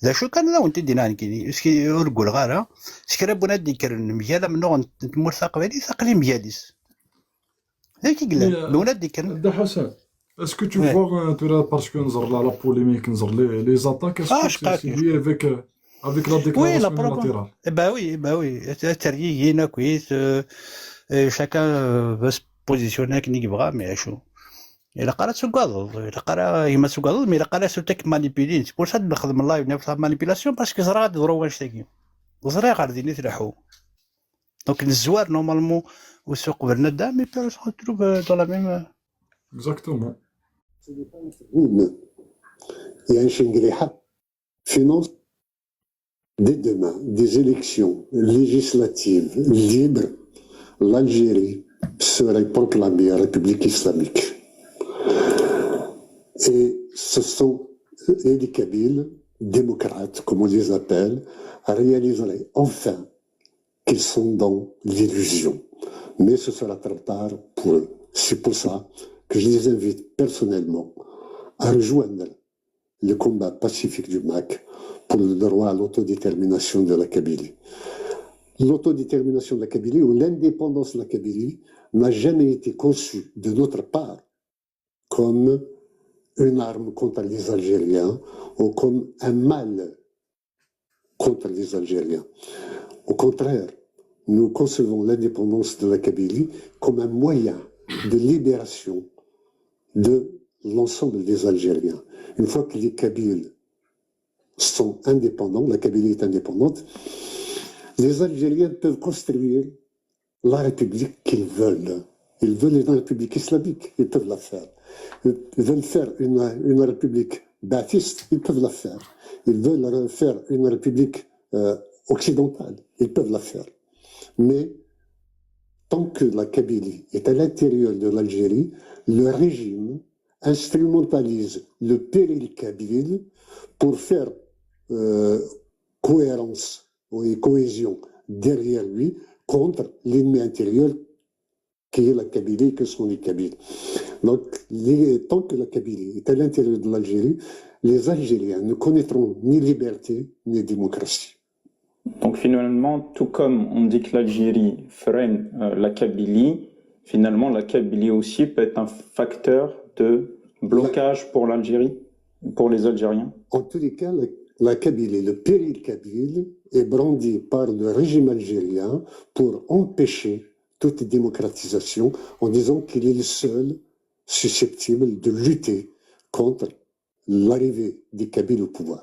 ذا شو كان لا وانت دينا كيني اسكي يقول غارة سكرا بنادي كرن مجالا من نوع تمور ثقافي ثقلي مجالس ذاك Mais, يقول بنادي كرن Da Hassan, est-ce que tu vois, parce que nous avons la polémique, nous avons les attaques, est-ce que c'est شقاك lié avec la وي لا déclaration بروبليم unilatérale? با وي التريي هنا كويس شاكان بس بوزيسيونا كني يبغى مي شو إلا قرا سوكاضو إلا قرا يما سوكاضو مي إلا قرا سوتك مانيبيلين سي بور سا نخدم اللايف نفس مانيبيلاسيون باسكو زرا غادي يضرو واش زرا غادي يتلاحو دونك الزوار نورمالمون والسوق بنادم مي بيرو سو تروف دو لا ميم Exactement. يعني شنقريحة finance dès demain des élections législatives libres, l'Algérie serait proclamée République islamique. Et ce sont les Kabyles, démocrates, comme on les appelle, réaliseraient enfin qu'ils sont dans l'illusion. Mais ce sera trop tard pour eux. C'est pour ça que je les invite personnellement à rejoindre le combat pacifique du MAC pour le droit à l'autodétermination de la Kabylie. L'autodétermination de la Kabylie ou l'indépendance de la Kabylie n'a jamais été conçue de notre part comme une arme contre les Algériens ou comme un mal contre les Algériens. Au contraire, nous concevons l'indépendance de la Kabylie comme un moyen de libération de l'ensemble des Algériens. Une fois que les Kabyles sont indépendants, la Kabylie est indépendante, les Algériens peuvent construire la République qu'ils veulent. Ils veulent une République islamique, ils peuvent la faire. Ils veulent faire une République baptiste, ils peuvent la faire. Ils veulent faire une République occidentale, ils peuvent la faire. Mais tant que la Kabylie est à l'intérieur de l'Algérie, le régime instrumentalise le péril kabyle pour faire cohérence et cohésion derrière lui contre l'ennemi intérieur qui est la Kabylie, que sont les Kabyles. Donc, tant que la Kabylie est à l'intérieur de l'Algérie, les Algériens ne connaîtront ni liberté ni démocratie. Donc finalement, tout comme on dit que l'Algérie freine la Kabylie, finalement la Kabylie aussi peut être un facteur de blocage pour l'Algérie, pour les Algériens. En tous les cas, la Kabylie, le péril kabyle est brandi par le régime algérien pour empêcher toute démocratisation en disant qu'il est le seul susceptible de lutter contre l'arrivée des Kabyles au pouvoir.